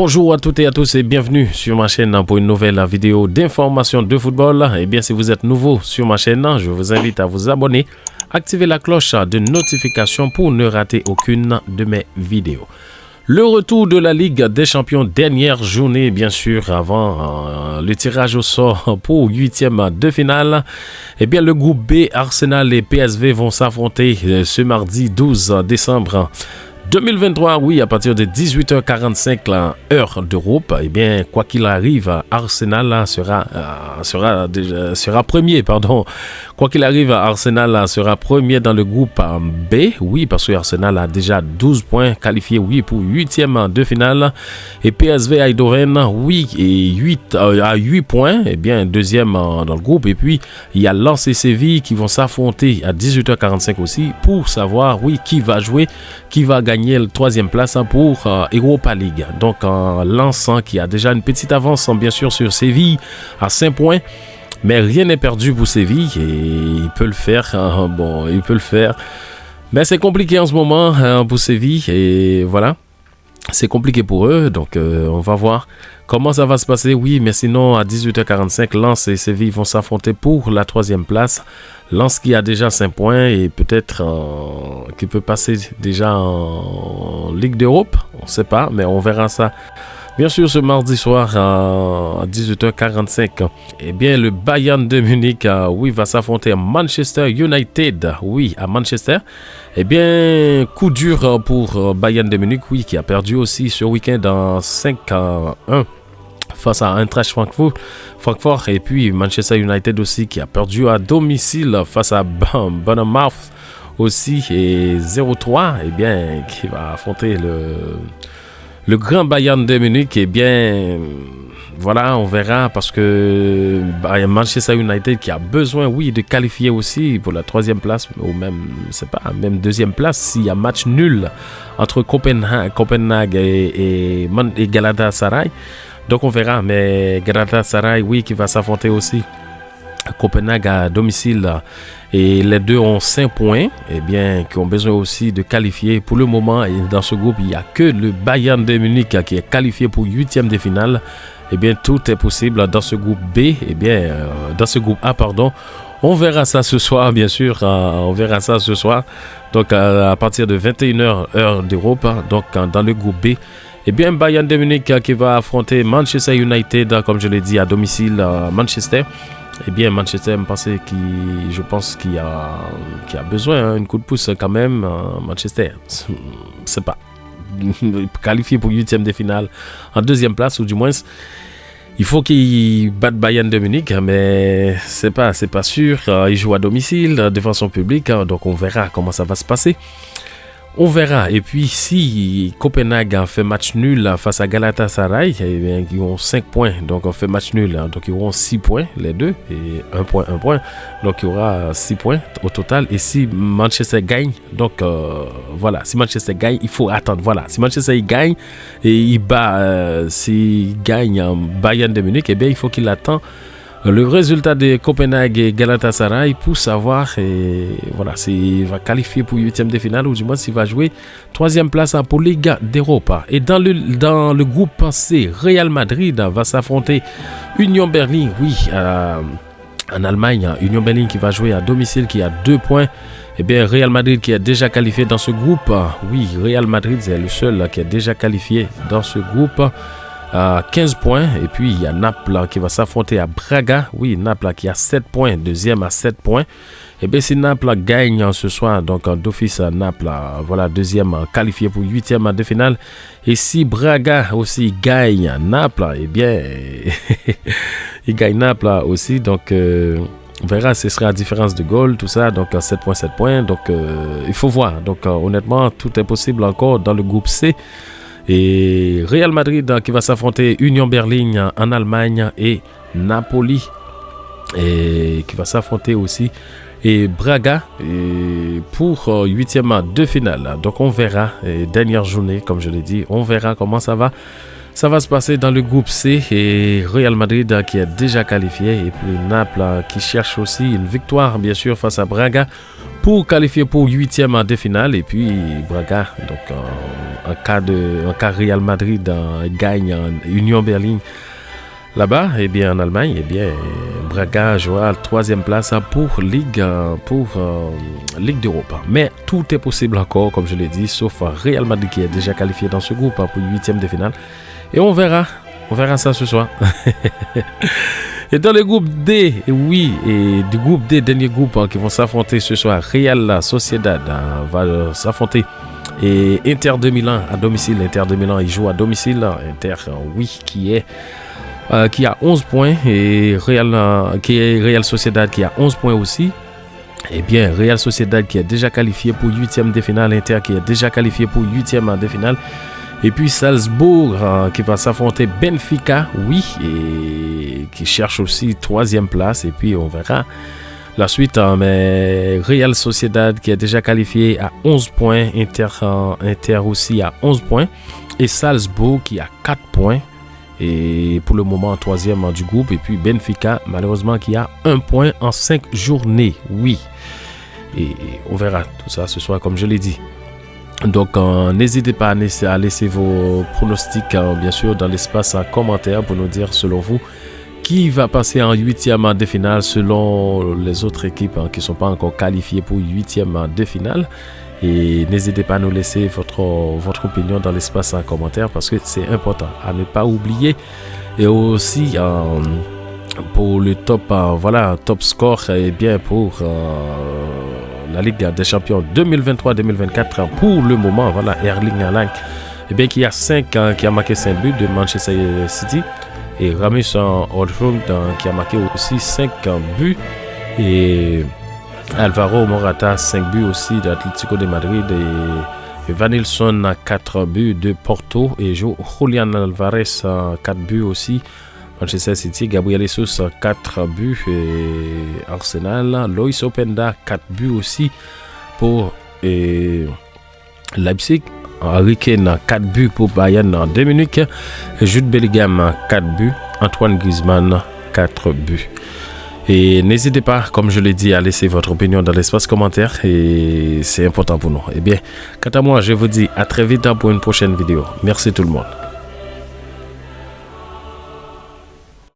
Bonjour à toutes et à tous et bienvenue sur ma chaîne pour une nouvelle vidéo d'information de football. Et bien, si vous êtes nouveau sur ma chaîne, je vous invite à vous abonner, activer la cloche de notification pour ne rater aucune de mes vidéos. Le retour de la Ligue des Champions, dernière journée bien sûr avant le tirage au sort pour 8e de finale. Eh bien, le groupe B, Arsenal et PSV vont s'affronter ce mardi 12 décembre 2023, oui, à partir de 18h45, heure d'Europe. Eh bien, quoi qu'il arrive, Arsenal sera premier, pardon. Quoi qu'il arrive, Arsenal sera premier dans le groupe B, oui, parce que Arsenal a déjà 12 points qualifiés, oui, pour 8e de finale. Et PSV Eindhoven, oui, et à 8 points, eh bien, deuxième dans le groupe. Et puis, il y a Lens et Séville qui vont s'affronter à 18h45 aussi pour savoir, oui, qui va jouer, qui va gagner la troisième place pour Europa League. Donc Lens qui a déjà une petite avance bien sûr sur Séville à 5 points. Mais rien n'est perdu pour Séville et il peut le faire. Il peut le faire. Mais c'est compliqué en ce moment pour Séville et voilà. C'est compliqué pour eux, donc on va voir comment ça va se passer. Oui, mais sinon à 18h45, Lens et Séville vont s'affronter pour la troisième place. Lens qui a déjà 5 points et peut-être qui peut passer déjà en Ligue d'Europe. On ne sait pas, mais on verra ça. Bien sûr, ce mardi soir à 18h45, eh bien, le Bayern de Munich va s'affronter à Manchester United. Oui, à Manchester. Eh bien, coup dur pour Bayern de Munich, oui, qui a perdu aussi ce week-end en 5-1 face à Eintracht Francfort. Et puis Manchester United aussi qui a perdu à domicile face à Bournemouth aussi et 0-3. Eh bien, qui va affronter le grand Bayern de Munich. Eh bien, voilà, on verra parce que Manchester United qui a besoin, oui, de qualifier aussi pour la troisième place ou même, même deuxième place s'il y a match nul entre Copenhague et Galatasaray. Donc on verra, mais Galatasaray, oui, qui va s'affronter aussi Copenhague à domicile et les deux ont 5 points, eh bien, qui ont besoin aussi de qualifier. Pour le moment, et dans ce groupe, il n'y a que le Bayern de Munich qui est qualifié pour 8e de finale. Eh bien, tout est possible dans ce groupe B, eh bien, dans ce groupe A, pardon. On verra ça ce soir, bien sûr, on verra ça ce soir. Donc, à partir de 21h, heure d'Europe, donc dans le groupe B. Eh bien, Bayern de Munich qui va affronter Manchester United, comme je l'ai dit, à domicile à Manchester. Eh bien, Manchester, je pense qu'il a besoin d'un coup de pouce quand même. Manchester, c'est pas qualifié pour 8e de finale en deuxième place, ou du moins, il faut qu'il batte Bayern de Munich, mais c'est pas sûr. Il joue à domicile, devant son public, donc on verra comment ça va se passer. On verra. Et puis, si Copenhague a fait match nul face à Galatasaray, eh bien, ils ont 5 points. Donc, on fait match nul. Donc, ils auront 6 points, les deux. Et 1 point. Donc, il y aura 6 points au total. Et si Manchester gagne, donc, voilà. Si Manchester gagne, il faut attendre. Voilà. Si Manchester gagne et il s'il gagne Bayern de Munich, eh bien, il faut qu'il attende le résultat de Copenhague et Galatasaray pour savoir voilà, s'il va qualifier pour 8e de finale ou du moins s'il va jouer 3e place pour Ligue d'Europe. Et dans le groupe C, Real Madrid va s'affronter Union Berlin, oui, en Allemagne. Union Berlin qui va jouer à domicile, qui a 2 points. Eh bien, Real Madrid qui est déjà qualifié dans ce groupe. Oui, Real Madrid, c'est le seul qui est déjà qualifié dans ce groupe. 15 points. Et puis il y a Naples qui va s'affronter à Braga. Oui, Naples qui a 7 points, deuxième à 7 points. Et bien si Naples gagne ce soir, donc d'office Naples, voilà, deuxième qualifié pour 8e de finale. Et si Braga aussi gagne Naples, et bien il gagne Naples aussi, donc on verra, ce sera la différence de goal, tout ça, donc 7 points, donc il faut voir. Donc honnêtement, tout est possible encore dans le groupe C. Et Real Madrid qui va s'affronter Union Berlin en Allemagne et Napoli et qui va s'affronter aussi et Braga pour 8e de finale. Donc on verra, dernière journée comme je l'ai dit, on verra comment ça va se passer dans le groupe C. Et Real Madrid qui est déjà qualifié et puis Naples qui cherche aussi une victoire bien sûr face à Braga pour qualifier pour 8e de finale. Et puis Braga, donc en cas Real Madrid gagne Union Berlin là-bas, et bien en Allemagne, et bien Braga jouera à la 3e place pour Ligue d'Europe. Mais tout est possible encore, comme je l'ai dit, sauf Real Madrid qui est déjà qualifié dans ce groupe pour 8e de finale. Et on verra ça ce soir. Et dans le groupe D, oui, et du groupe D, dernier groupe qui vont s'affronter ce soir, Real Sociedad va s'affronter et Inter de Milan à domicile. Inter de Milan, il joue à domicile. Inter, oui, qui a 11 points et Real Sociedad qui a 11 points aussi. Eh bien, Real Sociedad qui est déjà qualifié pour 8e de finale, Inter qui est déjà qualifié pour 8e de finale. Et puis Salzbourg qui va s'affronter Benfica, oui, et qui cherche aussi 3e place. Et puis on verra la suite. Mais Real Sociedad qui est déjà qualifié à 11 points, Inter aussi à 11 points. Et Salzbourg qui a 4 points. Et pour le moment 3e du groupe. Et puis Benfica malheureusement qui a 1 point en 5 journées, oui. Et on verra tout ça ce soir comme je l'ai dit. Donc n'hésitez pas à laisser vos pronostics bien sûr dans l'espace commentaire pour nous dire selon vous qui va passer en 8e de finale selon les autres équipes qui ne sont pas encore qualifiées pour 8e de finale. Et n'hésitez pas à nous laisser votre opinion dans l'espace commentaire parce que c'est important à ne pas oublier. Et aussi pour le top score, et bien pour la Ligue des Champions 2023-2024 pour le moment, voilà, Erling Haaland, et bien qui a marqué 5 buts de Manchester City, et Rasmus Højlund qui a marqué aussi 5 buts, et Alvaro Morata 5 buts aussi d'Atlético de Madrid, et Vanilson a 4 buts de Porto, et Julian Alvarez 4 buts aussi Manchester City, Gabriel Jesus 4 buts et Arsenal, Loïs Openda 4 buts aussi pour Leipzig, Harry Kane 4 buts pour Bayern de Munich, Jude Bellingham 4 buts, Antoine Griezmann 4 buts. Et n'hésitez pas, comme je l'ai dit, à laisser votre opinion dans l'espace commentaire et c'est important pour nous. Et bien, quant à moi, je vous dis à très vite pour une prochaine vidéo. Merci tout le monde.